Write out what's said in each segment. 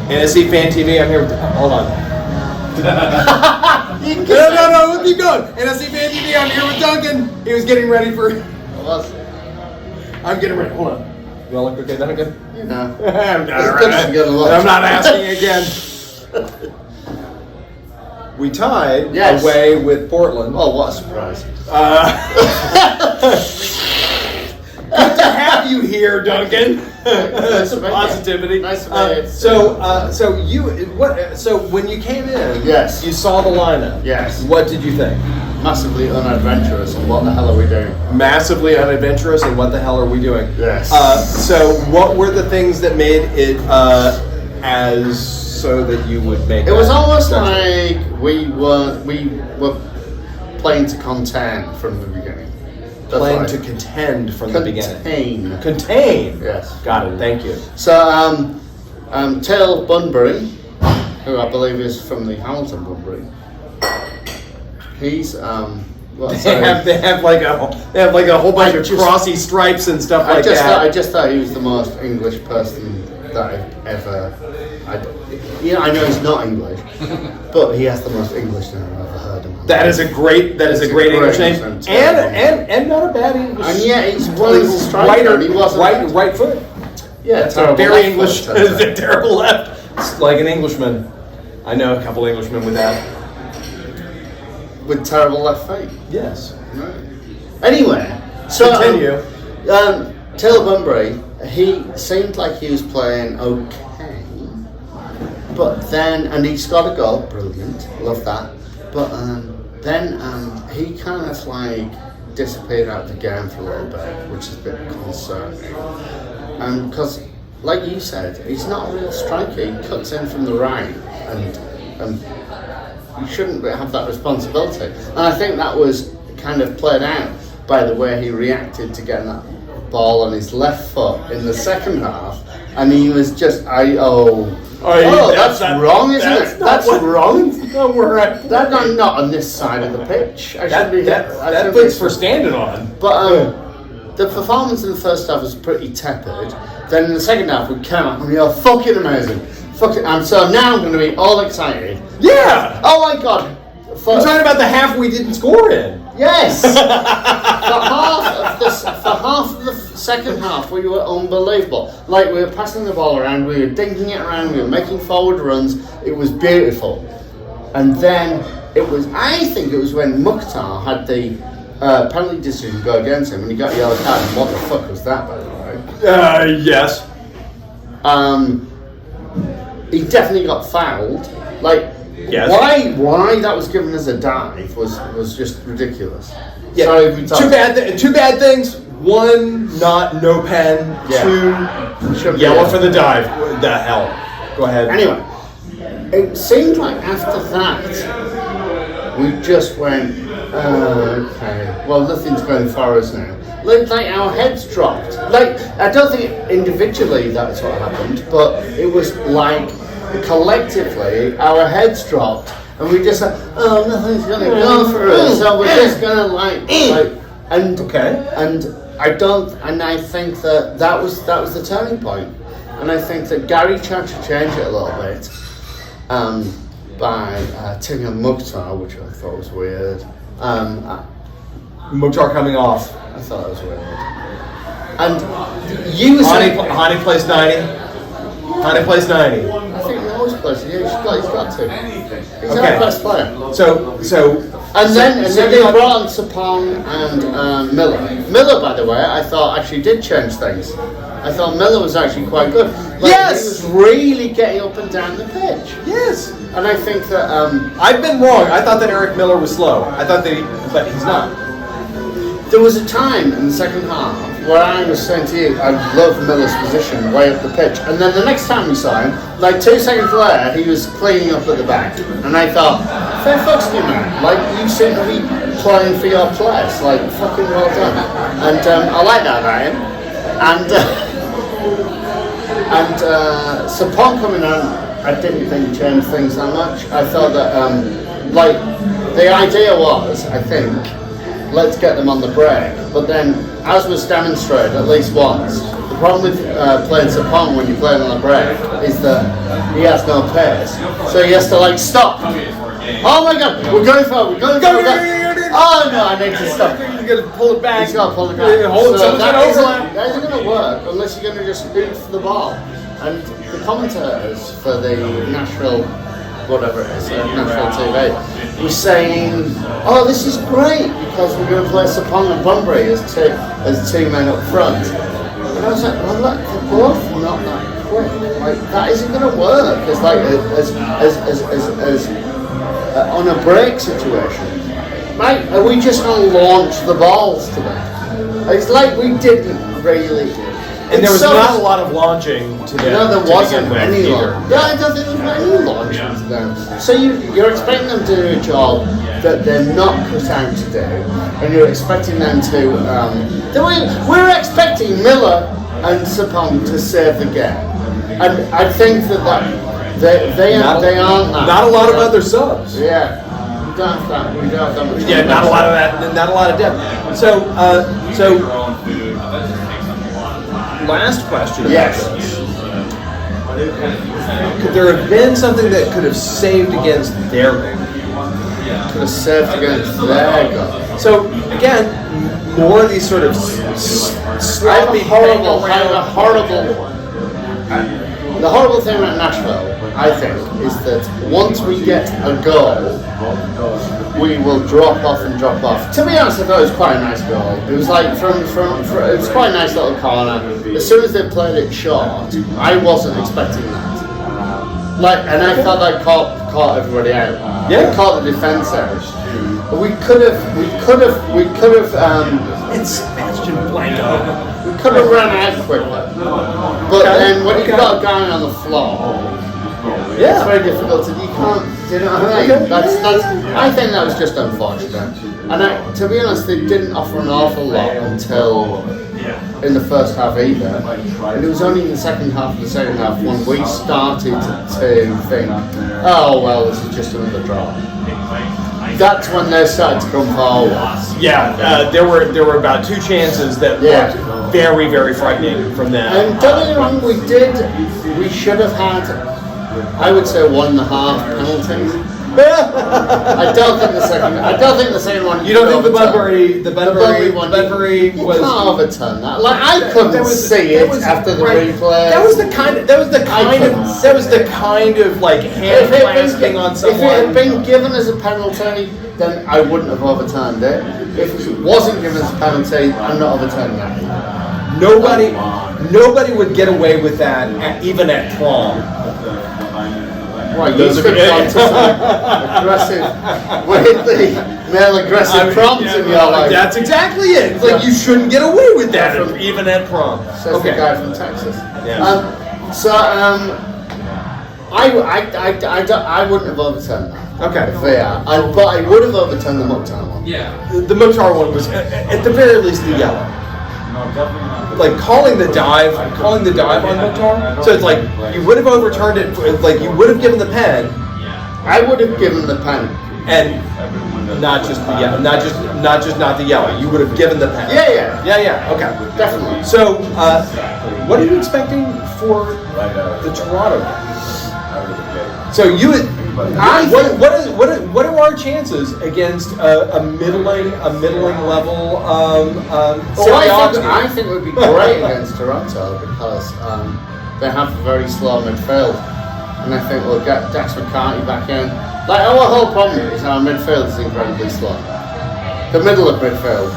NSC Fan TV, I'm here with... Hold on. No, we'll keep going. NSC Fan TV, I'm here with Duncan. He was getting ready for... I'm getting ready. Hold on. You all look okay, Duncan? No. I'm not asking again. We tied away with Portland. Oh, what a surprise. Good to have you here, Duncan. Positivity. Nice to meet you. So when you came in, yes, you saw the lineup. Yes. What did you think? Massively unadventurous, and what the hell are we doing? Massively unadventurous, and what the hell are we doing? Yes. So what were the things that made it so that you would make it? Was almost like we were playing to contend from the beginning. Playing to contend from the beginning. Contain. Yes. Got it. Thank you. So, Tail Bunbury, who I believe is from the Hamilton Bunbury, he's they have like a whole bunch of crossy stripes and stuff like that. I just thought he was the most English person that I've ever. I know he's not English, but he has the most English name I've ever heard of. That is a great English name, and not a bad English. And yeah, he's right foot. Yeah, that's a very English. Terrible left. It's like an Englishman. I know a couple Englishmen with that. With terrible left feet. Yes. Right. Anyway, so continue. Taylor Bunbury, he seemed like he was playing okay, but then, and he scored a goal, brilliant, love that. But then he kind of like disappeared out of the game for a little bit, which is a bit concerning. Because, like you said, he's not a real striker. He cuts in from the right, and you shouldn't have that responsibility. And I think that was kind of played out by the way he reacted to getting that ball on his left foot in the second half, and he was just that's wrong, isn't it? That's wrong. No, we're right. That's not on this side of the pitch. That foot's for standing on. But the performance in the first half was pretty tepid. Then in the second half we came out and we are fucking amazing. And so now I'm going to be all excited. Yeah. Oh my god. I'm talking about the half we didn't score in. Yes. For half of the second half, we were unbelievable. Like, we were passing the ball around, we were dinking it around, we were making forward runs. It was beautiful. And then I think it was when Mukhtar had the penalty decision go against him and he got a yellow card. And what the fuck was that, by the way? Yes. He definitely got fouled. Like, yes. Why that was given as a dive was just ridiculous. Yeah. Two bad things. One, no pen. Yeah. Two, yellow for the dive. The hell. Go ahead. Anyway, it seemed like after that we just went, okay, well, nothing's going for us now. Like our heads dropped. Like, I don't think individually that's what happened, but it was like collectively our heads dropped, and we just said, oh, nothing's gonna go for us, so we're just gonna and I think that was the turning point, and I think that Gary tried to change it a little bit by taking a Mukhtar, which I thought was weird. Mukhtar coming off. I thought that was weird. And you Hani plays 90. Hani plays 90. I think he always plays. Yeah, he's got to. He's our best player. Then they brought on Sapong and Miller. Miller, by the way, I thought actually did change things. I thought Miller was actually quite good. Yes! He was really getting up and down the pitch. Yes! And I think that... I've been wrong. I thought that Eric Miller was slow. I thought that but he's not. There was a time in the second half where I was saying to you, I love Miller's position way up the pitch. And then the next time we saw him, like 2 seconds later, he was cleaning up at the back. And I thought, fair fucks to you, man. Like, you seem to be playing for your place. Like, fucking well done. And I like that about him. And Sapong coming on, I didn't think changed things that much. I thought that, the idea was, I think, let's get them on the break. But then, as was demonstrated at least once, the The problem with playing Sapong when you're playing on a break is that he has no pace, so he has to like stop. Oh my God, we're going for it. Oh no, I need to stop. You gotta pull it back. He's got to pull it back. So that isn't going to work unless you're going to just hoof the ball. And the commentators for the Nashville, whatever it is, Nashville TV, was saying, "Oh, this is great because we're going to play Sapong and Bunbury as two men up front." And I was like, "Well, look, they're both not that quick. Like that isn't going to work as on a break situation." Right, are we just going to launch the balls today? It's like we didn't really. And there was not a lot of launching to them. No, there wasn't any launching. Yeah, I don't think there was any launching to them. So you're expecting them to do a job that they're not cut out to do, and you're expecting them to. We're expecting Miller and Sapong to save the game, and I think that they aren't that. Not a lot of other subs. Yeah. We don't have that much. Yeah, not a lot of that. Not a lot of depth. So last question. Yes. Could there have been something that could have saved against their goal? Could have saved against their goal. So again, more of these sort of sloppy, The horrible thing about Nashville, I think, is that once we get a goal, we will drop off. To be honest, I thought it was quite a nice goal. It was like it was quite a nice little corner. As soon as they played it short, I wasn't expecting that. And I thought I caught everybody out. Yeah, caught the defense out. We could have. It's Sebastian Blanco. We could have run out quicker. But then when you've got a guy on the floor, it's very difficult to. You can't. Do you know what I mean? That's. I think that was just unfortunate. And to be honest, they didn't offer an awful lot until in the first half either. And it was only in the second half of the second half when we started to think, oh well, this is just another draw. That's when they started to come forward. Yeah, there were about 2 chances that looked very, very frightening from them. And don't get me wrong, we should have had, I would say 1.5 penalties. I don't think the second one. You don't think the Bunbury one? Bunbury was. You can't overturn that. Like I couldn't see it after the replay. That was the kind of like hand clasping on someone. If it had been given as a penalty, then I wouldn't have overturned it. If it wasn't given as a penalty, I'm not overturning that. Nobody would get away with that, even at prom. Right, those are aggressive, weirdly male aggressive proms in your life. That's exactly it. It's like you shouldn't get away with that, even at prom. Says the guy from Texas. Yeah. I wouldn't have overturned that. Okay. But I would have overturned the Mokhtar one. Yeah. The Mokhtar one was, at the very least, the yellow. Like calling the dive on Mokhtar. So it's like you would have overturned it. Like you would have given the pen. I would have given the pen, and not just the yellow, not the yellow. You would have given the pen. Yeah. Okay, definitely. So, what are you expecting for the Toronto game? So you would. What are our chances against a middling level? I think it would be great against Toronto because they have a very slow midfield, and I think we'll get Dax McCarthy back in. Like our whole problem is our midfield is incredibly slow. The middle of midfield.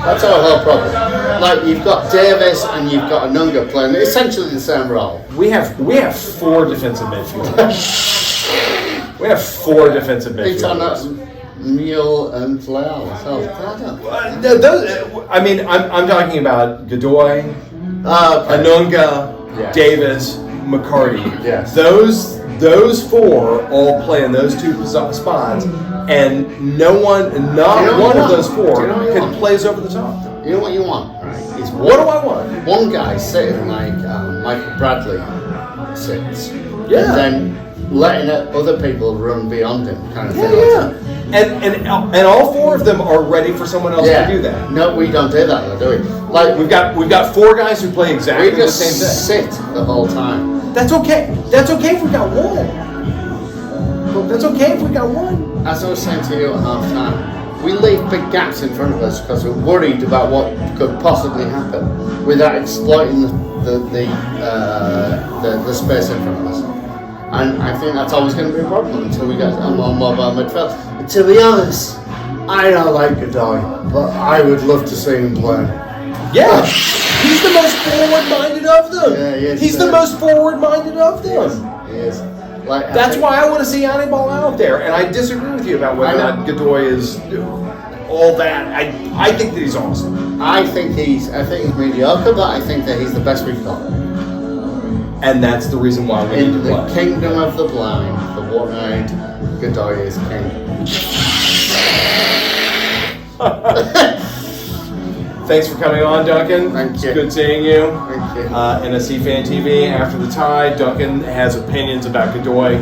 That's our whole problem. Like you've got Davis and you've got Anunga playing essentially the same role. We have 4 defensive midfielders. We have 4 defensive midfielders. Mule and Flau. I'm talking about Godoy, Anunga, Davis, McCarty. Yes. Those 4 all play in those 2 spots, and not one of those 4 plays over the top. You know what you want, right? What do I want? One guy sitting like Michael Bradley sits. Yeah. And then letting other people run beyond him, kind of thing. Yeah. And all four of them are ready for someone else to do that. No, we don't do that, though, do we? Like we've got four guys who play exactly the same thing. Sit the whole time. That's okay. That's okay if we got one. That's okay if we got one. As I was saying to you at half time, we leave big gaps in front of us because we're worried about what could possibly happen without exploiting the space in front of us. And I think that's always going to be a problem until we get a more mobile midfield. And to be honest, I don't like Godoy, but I would love to see him play. Yeah, he's the most forward-minded of them. Yeah, he is. He's the most forward-minded of them. He is. Like, That's why I want to see Hannibal out there, and I disagree with you about whether or not Godoy is all that. I think that he's awesome. I think he's mediocre, but I think that he's the best we've got. And that's the reason why we need to In the play. kingdom of the blind, the one-eyed Godoy is king. Thanks for coming on, Duncan. Thank you. It's good seeing you. Thank you. NSC Fan TV, after the tie, Duncan has opinions about Godoy.